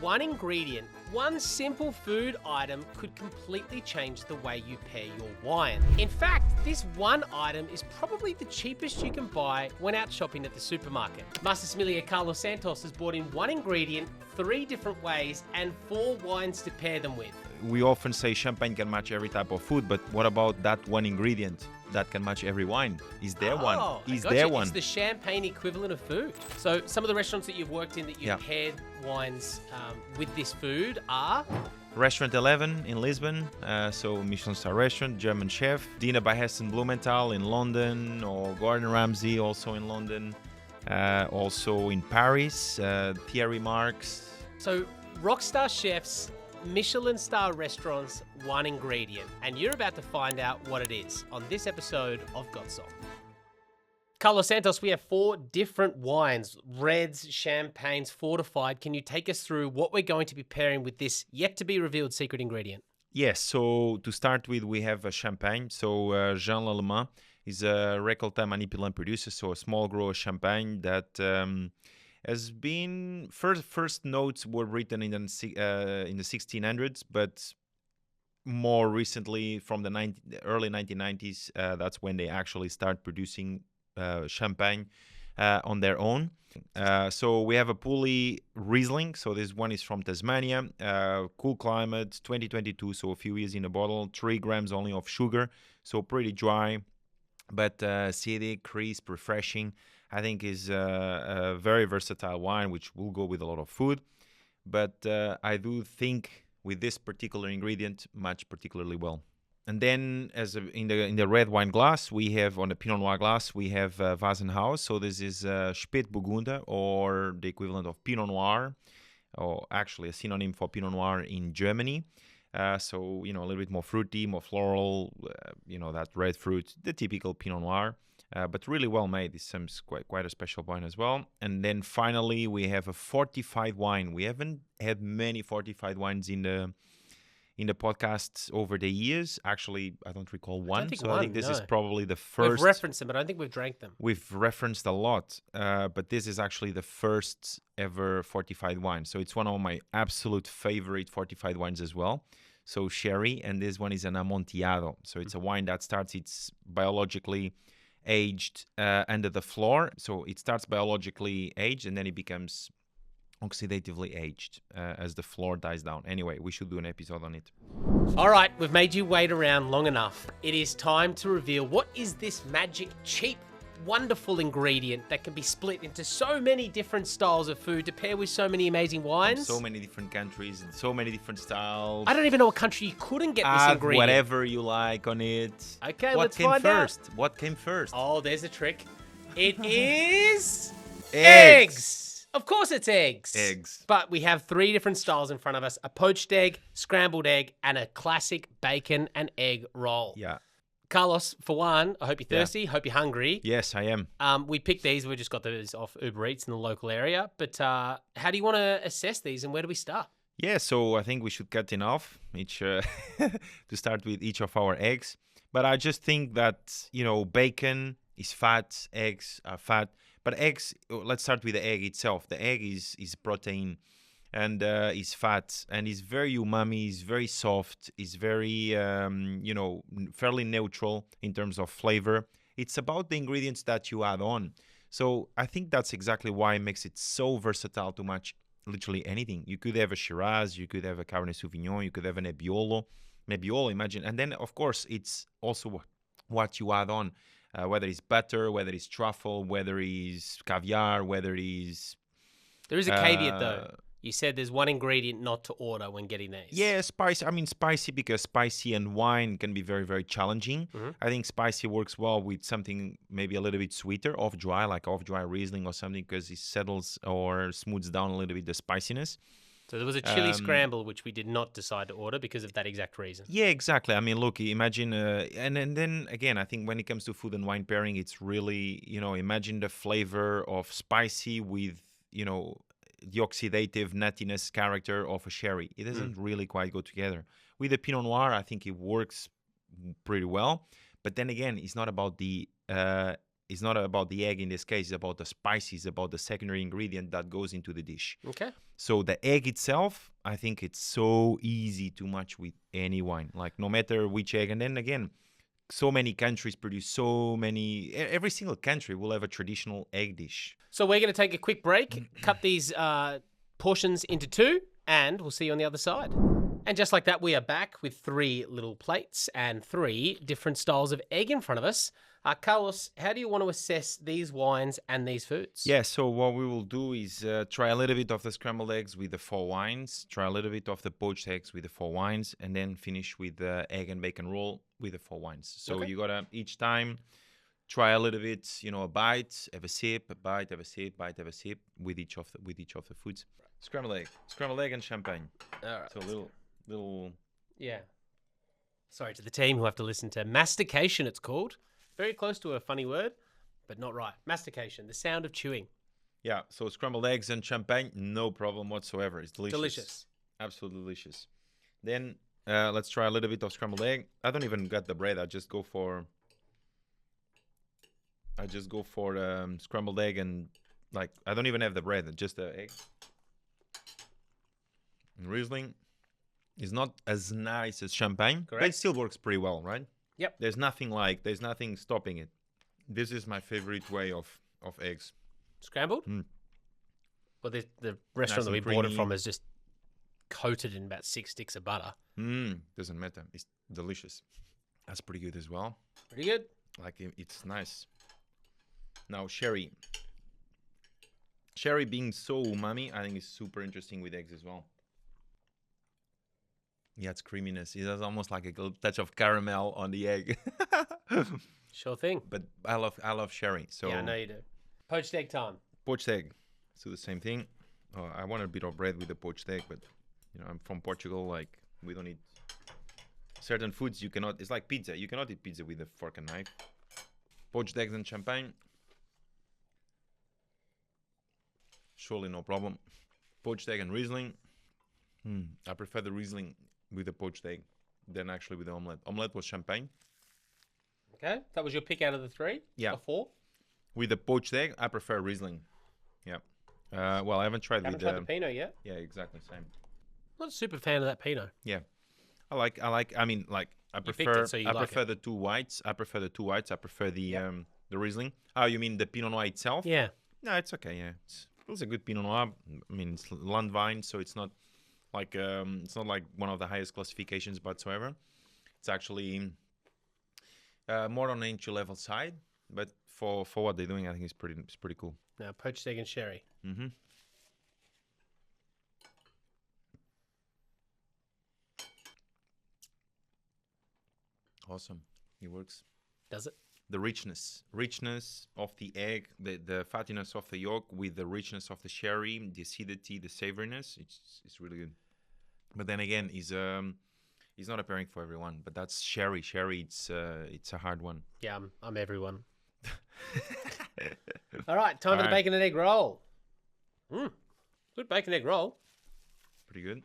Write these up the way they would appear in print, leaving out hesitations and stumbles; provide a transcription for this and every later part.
One ingredient, one simple food item could completely change the way you pair your wine. In fact, this one item is probably the cheapest you can buy when out shopping at the supermarket. Master Sommelier Carlos Santos has brought in one ingredient, 3 different ways, and 4 wines to pair them with. We often say champagne can match every type of food, but what about that one ingredient that can match every wine? Is there one? Is there one? It's the champagne equivalent of food. So some of the restaurants that you've worked in that you've paired wines with this food are? Restaurant 11 in Lisbon, so Michelin star restaurant, German chef. Dinner by Heston Blumenthal in London, or Gordon Ramsay also in London. Also in Paris, Thierry Marx. So rockstar chefs, Michelin star restaurants, one ingredient, and you're about to find out what it is on this episode of Got Song. Carlos Santos, we have 4 different wines, reds, champagnes, fortified. Can you take us through what we're going to be pairing with this yet to be revealed secret ingredient? Yes, so to start with, we have a champagne. So Jean Lallemand is a récoltat manipulant producer, so a small grower champagne that has been first notes were written in the 1600s, but more recently from the early 1990s, that's when they actually start producing champagne on their own. So we have a Pulley Riesling. So this one is from Tasmania, cool climate, 2022, so a few years in a bottle, 3 grams only of sugar, so pretty dry, but acidic, crisp, refreshing. I think is a very versatile wine, which will go with a lot of food. But I do think with this particular ingredient, match particularly well. And then, in the red wine glass, we have on the Pinot Noir glass, we have Vasenhaus. So this is Spätburgunder, or the equivalent of Pinot Noir, or actually a synonym for Pinot Noir in Germany. So a little bit more fruity, more floral. That red fruit, the typical Pinot Noir. But really well made. This seems quite a special wine as well. And then finally, we have a fortified wine. We haven't had many fortified wines in the podcasts over the years. Actually, I don't recall one. I think this is probably the first. We've referenced them, but I don't think we've drank them. We've referenced a lot, but this is actually the first ever fortified wine. So it's one of my absolute favorite fortified wines as well. So sherry, and this one is an Amontillado. So it's a wine that starts its biologically aged under the floor. So it starts biologically aged and then it becomes oxidatively aged as the floor dies down. Anyway, we should do an episode on it. All right, we've made you wait around long enough. It is time to reveal what is this magic, cheap, wonderful ingredient that can be split into so many different styles of food to pair with so many amazing wines. From so many different countries and so many different styles. I don't even know what country you couldn't get this ingredient. Whatever you like on it. Okay, let's find out. What came first? Oh, there's a trick. It is eggs. Of course it's eggs. Eggs. But we have 3 different styles in front of us: a poached egg, scrambled egg, and a classic bacon and egg roll. Yeah. Carlos, for one, I hope you're thirsty. Hope you're hungry. Yes, I am. We picked these. We just got these off Uber Eats in the local area. But how do you want to assess these, and where do we start? Yeah, so I think we should cut in half each to start with each of our eggs. But I just think that, bacon is fat, eggs are fat. But eggs, let's start with the egg itself. The egg is protein and is fat, and is very umami, is very soft, is very, fairly neutral in terms of flavor. It's about the ingredients that you add on. So I think that's exactly why it makes it so versatile to match literally anything. You could have a Shiraz, you could have a Cabernet Sauvignon, you could have a Nebbiolo, imagine. And then, of course, it's also what you add on, whether it's butter, whether it's truffle, whether it's caviar, whether it's... There is a caveat, though. You said there's one ingredient not to order when getting these. Yeah, spicy. I mean, spicy because spicy and wine can be very, very challenging. Mm-hmm. I think spicy works well with something maybe a little bit sweeter, off-dry, like off-dry Riesling or something, because it settles or smooths down a little bit the spiciness. So there was a chili scramble, which we did not decide to order because of that exact reason. Yeah, exactly. I mean, look, imagine, and then again, I think when it comes to food and wine pairing, it's really, imagine the flavor of spicy with, the oxidative nuttiness character of a sherry. It doesn't really quite go together. With the Pinot Noir, I think it works pretty well. But then again, it's not about the it's not about the egg in this case. It's about the spices, about the secondary ingredient that goes into the dish. Okay. So the egg itself, I think it's so easy to match with any wine, like no matter which egg. And then again, so many countries produce every single country will have a traditional egg dish. So we're going to take a quick break, cut these portions into two, and we'll see you on the other side. And just like that, we are back with 3 little plates and 3 different styles of egg in front of us. Carlos, how do you want to assess these wines and these foods? Yeah, so what we will do is try a little bit of the scrambled eggs with the 4 wines, try a little bit of the poached eggs with the 4 wines, and then finish with the egg and bacon roll with the 4 wines. So you gotta each time try a little bit, a bite, have a sip, a bite, have a sip, bite, have a sip with each of the foods. Scrambled egg and champagne. All right. So little. Yeah. Sorry to the team who have to listen to mastication. It's called. Very close to a funny word, but not right. Mastication, the sound of chewing. Yeah, so scrambled eggs and champagne, no problem whatsoever. It's delicious. Delicious. Absolutely delicious. Then let's try a little bit of scrambled egg. I don't even get the bread. I just go for scrambled egg and I don't even have the bread, just the egg. And Riesling is not as nice as champagne, Correct. but it still works pretty well, right? Yep. There's nothing stopping it. This is my favorite way of eggs. Scrambled? Well, the restaurant Nice that we and bought it creamy. from is just coated in about 6 sticks of butter. Doesn't matter. It's delicious. That's pretty good as well. Pretty good. It's nice. Now sherry. Sherry being so umami, I think is super interesting with eggs as well. Yeah, it's creaminess. It has almost like a little touch of caramel on the egg. Sure thing. But I love sherry. So Yeah, I know you do. Poached egg time. poached egg. Let's do the same thing. I want a bit of bread with the poached egg, but I'm from Portugal. We don't eat certain foods. You cannot. It's like pizza. You cannot eat pizza with a fork and knife. Poached eggs and champagne. Surely no problem. Poached egg and Riesling. I prefer the Riesling with the poached egg than actually with the omelette. Omelette was champagne. Okay. That was your pick out of the 3? Yeah. Or 4? With the poached egg, I prefer Riesling. Yeah. Well, I haven't tried Haven't with tried the Pinot yet? Yeah, exactly same. Not a super fan of that Pinot. Yeah. I prefer it, so you like prefer the 2 whites. I prefer the 2 whites. I prefer the Riesling. Oh, you mean the Pinot Noir itself? Yeah. No, it's okay. Yeah. It's a good Pinot Noir. I mean, it's land vine, so it's not like one of the highest classifications whatsoever. It's actually more on the entry level side, but for what they're doing, I think it's pretty cool. Now, poached egg and sherry. Awesome. It works. Does it? The richness of the egg, the fattiness of the yolk with the richness of the sherry, the acidity, the savoriness. It's really good. But then again, it's not a pairing for everyone. But that's sherry. Sherry, it's a hard one. Yeah, I'm everyone. All right, time for the bacon and egg roll. Good bacon egg roll. Pretty good.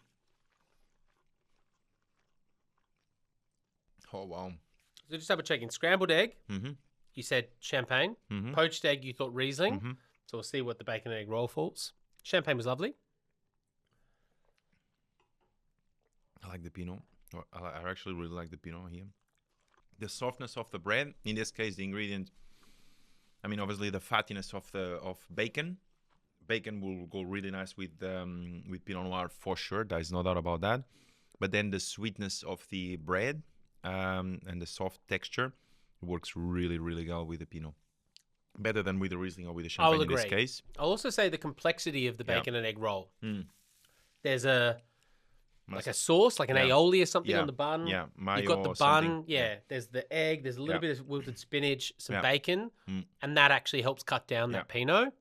Oh wow. So just double checking. Scrambled egg. You said champagne. Poached egg. You thought Riesling. So we'll see what the bacon and egg roll falls. Champagne was lovely. I like the Pinot. I actually really like the Pinot here. The softness of the bread. In this case, the ingredient. I mean, obviously the fattiness of bacon. Bacon will go really nice with Pinot Noir for sure. There is no doubt about that. But then the sweetness of the bread and the soft texture works really, really well with the Pinot. Better than with the Riesling or with the Champagne in this case. I'll also say the complexity of the bacon and egg roll. There's a sauce, like an aioli or something on the bun. Yeah, mayo. You've got the bun. Yeah, there's the egg. There's a little bit of wilted spinach, some bacon, and that actually helps cut down that Pinot.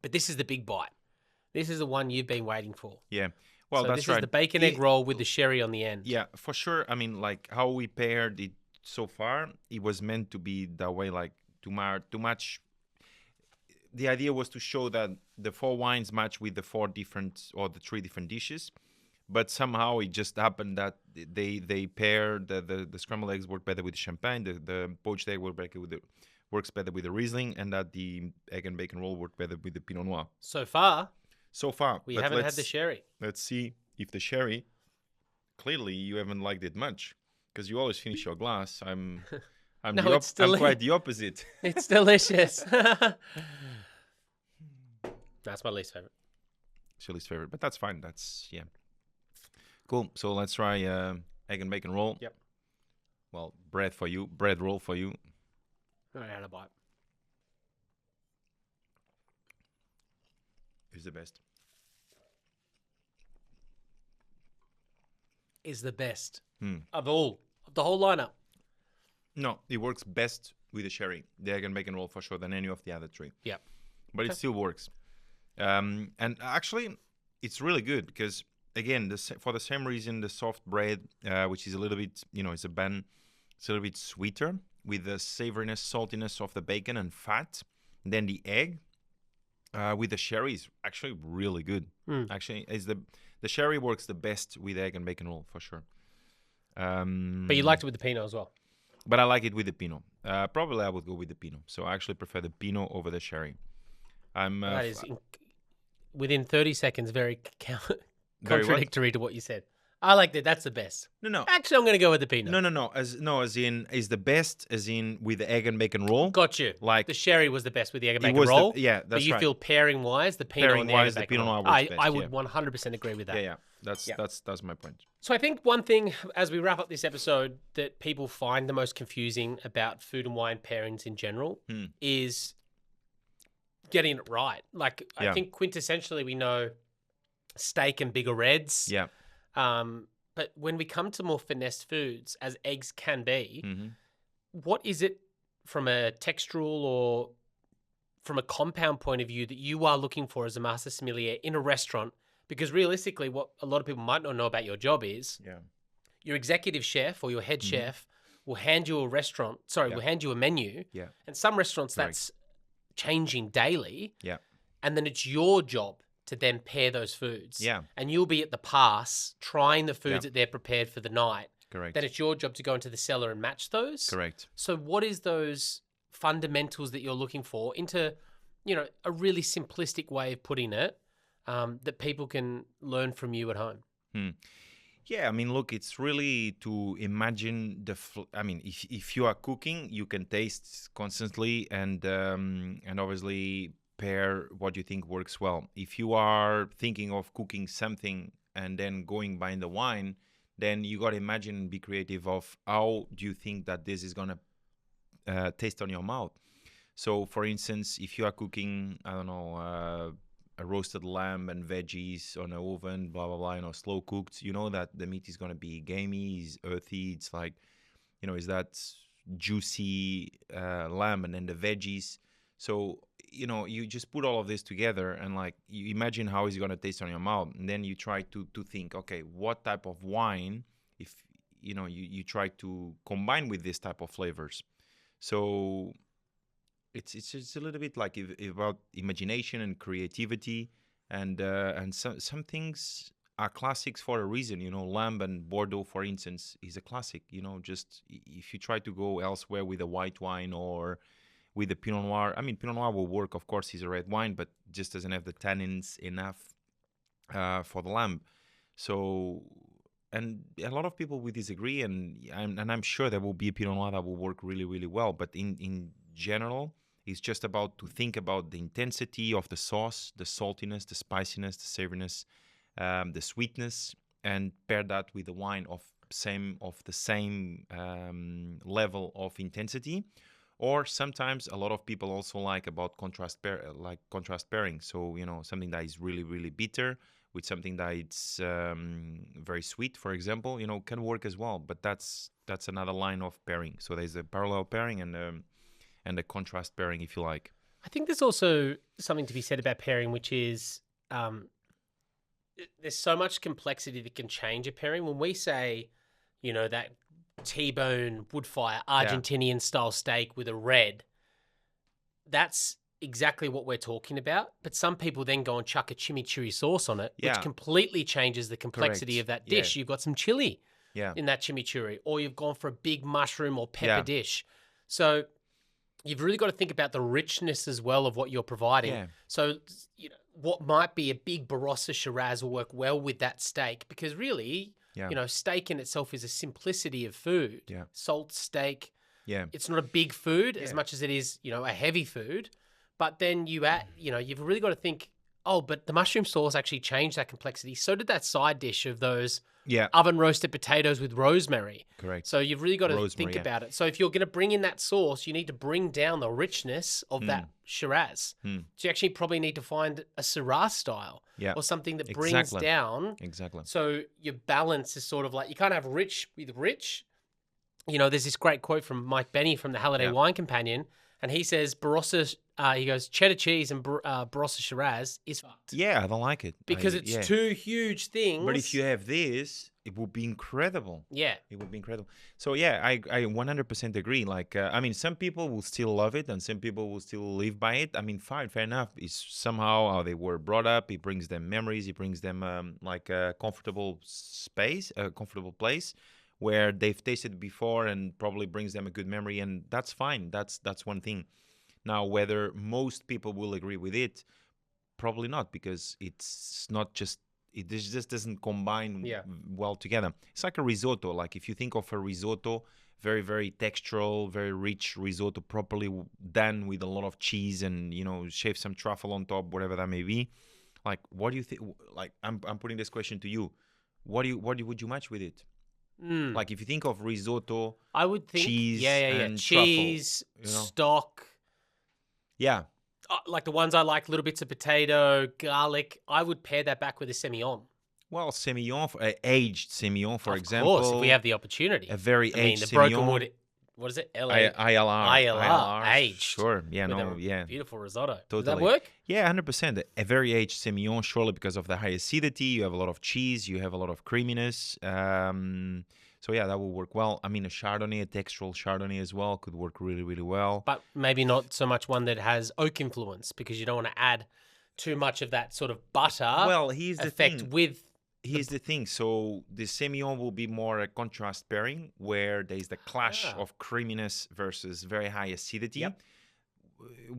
But this is the big bite. This is the one you've been waiting for. Yeah. Well, so that's this right. is the bacon egg roll with the sherry on the end. Yeah, for sure. I mean, like how we paired it so far, it was meant to be that way, like to match. The idea was to show that the 4 wines match with the 3 different dishes, but somehow it just happened that they pair the scrambled eggs work better with the champagne, the poached egg work better works better with the Riesling, and that the egg and bacon roll worked better with the Pinot Noir. So far, So far, we but haven't had the sherry. Let's see if the sherry. Clearly, you haven't liked it much because you always finish your glass. I'm No, it's I'm quite the opposite. It's delicious. That's my least favorite. It's your least favorite, but that's fine. That's yeah. Cool. So let's try egg and bacon roll. Yep. Well, bread roll for you. All right, had a bite. Is the best. Is the best of the whole lineup. No, it works best with the sherry, the egg and bacon roll for sure, than any of the other three. Yeah. But it still works. And actually, it's really good because, again, for the same reason, the soft bread, which is a little bit, it's a bun, it's a little bit sweeter with the savoriness, saltiness of the bacon and fat. Then the egg with the sherry is actually really good. Actually, the sherry works the best with egg and bacon roll for sure. But you liked it with the Pinot as well. But I like it with the Pinot. Probably I would go with the Pinot. So I actually prefer the Pinot over the sherry. That is within 30 seconds, very contradictory to what you said. I like that. That's the best. No. Actually, I'm going to go with the Pinot. No. As in, is the best as in with the egg and bacon roll. Got you. Like the sherry was the best with the egg and bacon roll. That's but you right. feel pairing wise, the Pinot and the egg and bacon Pinot roll. Noir works best, I would 100% agree with that. Yeah. That's my point. So I think one thing as we wrap up this episode that people find the most confusing about food and wine pairings in general is getting it right. Like I think quintessentially we know steak and bigger reds. Yeah. But when we come to more finessed foods, as eggs can be, what is it from a textural or from a compound point of view that you are looking for as a master sommelier in a restaurant? Because realistically, what a lot of people might not know about your job is your executive chef or your head chef will hand you will hand you a menu. Yeah. And some restaurants that's changing daily. Yeah. And then it's your job to then pair those foods. Yeah. And you'll be at the pass trying the foods that they're prepared for the night. Correct. Then it's your job to go into the cellar and match those. Correct. So what is those fundamentals that you're looking for into, a really simplistic way of putting it that people can learn from you at home? Yeah, I mean, look, it's really to imagine if you are cooking, you can taste constantly and obviously pair what you think works well. If you are thinking of cooking something and then going by the wine, then you got to imagine and be creative of how do you think that this is going to taste on your mouth. So, for instance, if you are cooking, I don't know, a roasted lamb and veggies on an oven, blah, blah, blah, slow cooked, you know that the meat is going to be gamey, is earthy. It's like, is that juicy lamb and then the veggies. So, you just put all of this together and like you imagine how it's going to taste on your mouth. And then you try to think, okay, what type of wine, if, you try to combine with this type of flavors. So it's just a little bit like about imagination and creativity, and some things are classics for a reason. Lamb and Bordeaux, for instance, is a classic. Just if you try to go elsewhere with a white wine or with the Pinot Noir, I mean, Pinot Noir will work, of course, it's a red wine, but just doesn't have the tannins enough for the lamb. So, and a lot of people will disagree, and I'm sure there will be a Pinot Noir that will work really, really well. But in general, it's just about to think about the intensity of the sauce, the saltiness, the spiciness, the savoriness, the sweetness, and pair that with the wine of the same level of intensity. Or sometimes a lot of people also like about contrast pairing. So something that is really, really bitter with something that it's very sweet, for example, can work as well. But that's another line of pairing. So there's a parallel pairing and a contrast pairing, if you like. I think there's also something to be said about pairing, which is there's so much complexity that can change a pairing. When we say, that T-bone wood-fire Argentinian style steak with a red, that's exactly what we're talking about. But some people then go and chuck a chimichurri sauce on it, which completely changes the complexity of that dish. You've got some chili in that chimichurri, or you've gone for a big mushroom or pepper dish. So you've really got to think about the richness as well of what you're providing. Yeah. So, what might be a big Barossa Shiraz will work well with that steak, because really, Yeah. steak in itself is a simplicity of food. Yeah. Salt steak. Yeah. It's not a big food as Yeah. much as it is, a heavy food. But then you add, you've really got to think, oh, but the mushroom sauce actually changed that complexity. So did that side dish of those Yeah. oven roasted potatoes with rosemary. Correct. So you've really got to Rosemary, think yeah. about it. So if you're going to bring in that sauce, you need to bring down the richness of that Shiraz. So you actually probably need to find a Syrah style Yeah. or something that brings Exactly. down. Exactly. So your balance is sort of like, you can't have rich with rich. There's this great quote from Mike Benny from the Halliday Yeah. Wine Companion, and he says Barossa, he goes, cheddar cheese and Barossa Shiraz is fucked. Yeah, I don't like it. Because it's yeah. two huge things. But if you have this, it would be incredible. Yeah. It would be incredible. So yeah, I 100% agree. Like, I mean, some people will still love it, and some people will still live by it. I mean, fine, fair enough. It's somehow how they were brought up. It brings them memories. It brings them like a comfortable space, a comfortable place where they've tasted before, and probably brings them a good memory, and that's fine. That's one thing. Now, whether most people will agree with it, probably not, because it's not just. It just doesn't combine well together. It's like a risotto. Like if you think of a risotto, very, very textural, very rich risotto, properly done with a lot of cheese and, shave some truffle on top, whatever that may be. Like, what do you think? Like, I'm putting this question to you. What would you match with it? Like if you think of risotto, I would think cheese, and cheese, truffle, stock. Yeah. Like the ones I like, little bits of potato, garlic. I would pair that back with a Semillon. Well, Semillon, aged Semillon, for Of example. course, if we have the opportunity. A very aged the Semillon. broken wood. What is it? ILR. Aged. Sure. Yeah, with no, a yeah. Beautiful risotto. Totally. Does that work? Yeah, 100%. A very aged Semillon, surely because of the high acidity. You have a lot of cheese. You have a lot of creaminess. So yeah, that will work well. I mean, a Chardonnay, a textural Chardonnay as well could work really, really well. But maybe not so much one that has oak influence, because you don't want to add too much of that sort of butter Here's the effect thing. with... Here's the thing. So the Semillon will be more a contrast pairing, where there's the clash of creaminess versus very high acidity. Yep.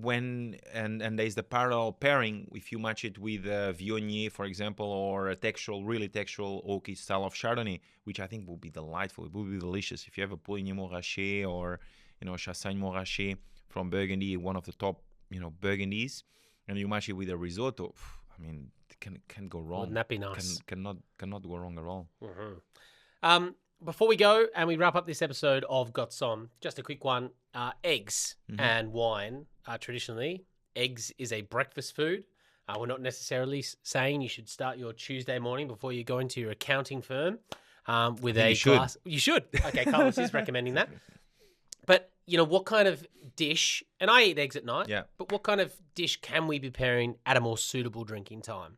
And there's the parallel pairing if you match it with Viognier, for example, or a really textural oaky style of Chardonnay, which I think will be delightful. It will be delicious. If you have a Pouligny Montrachet or Chassagne Montrachet from Burgundy, one of the top Burgundies, and you match it with a risotto, I mean, can go wrong. Wouldn't that be nice? Cannot go wrong at all. Mm-hmm. Before we go and we wrap up this episode of Got Some, just a quick one. Eggs and wine are traditionally, eggs is a breakfast food. We're not necessarily saying you should start your Tuesday morning before you go into your accounting firm with a glass. You should. Okay, Carlos is recommending that. But, what kind of dish, and I eat eggs at night, but what kind of dish can we be pairing at a more suitable drinking time?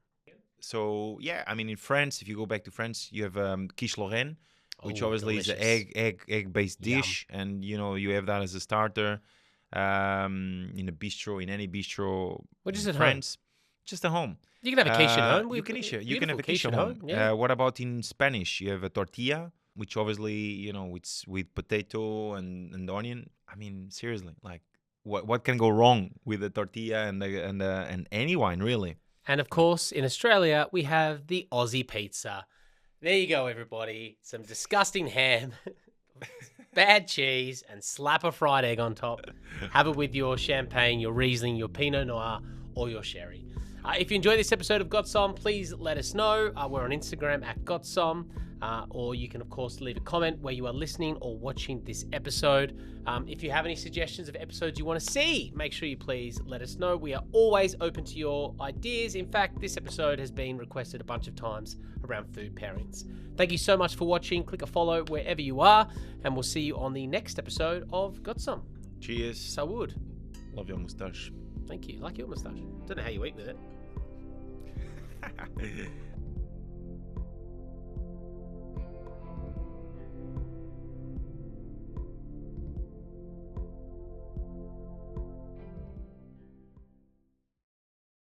So, yeah, I mean, in France, if you go back to France, you have quiche Lorraine, which obviously delicious. is an egg-based dish. And, you have that as a starter in a bistro, in any bistro in France. Just at home. You can have a quiche at home. You can have a quiche at home. Yeah. What about in Spanish? You have a tortilla, which obviously, it's with potato and onion. I mean, seriously, like, what can go wrong with a tortilla and any wine, really? And of course, in Australia, we have the Aussie pizza. There you go, everybody. Some disgusting ham, bad cheese, and slap a fried egg on top. Have it with your champagne, your Riesling, your Pinot Noir, or your sherry. If you enjoyed this episode of Got Some, please let us know. We're on Instagram at Got Some, or you can, of course, leave a comment where you are listening or watching this episode. If you have any suggestions of episodes you want to see, make sure you please let us know. We are always open to your ideas. In fact, this episode has been requested a bunch of times around food pairings. Thank you so much for watching. Click a follow wherever you are, and we'll see you on the next episode of Got Some. Cheers. Salud. Love your moustache. Thank you. Like your moustache. Don't know how you eat with it.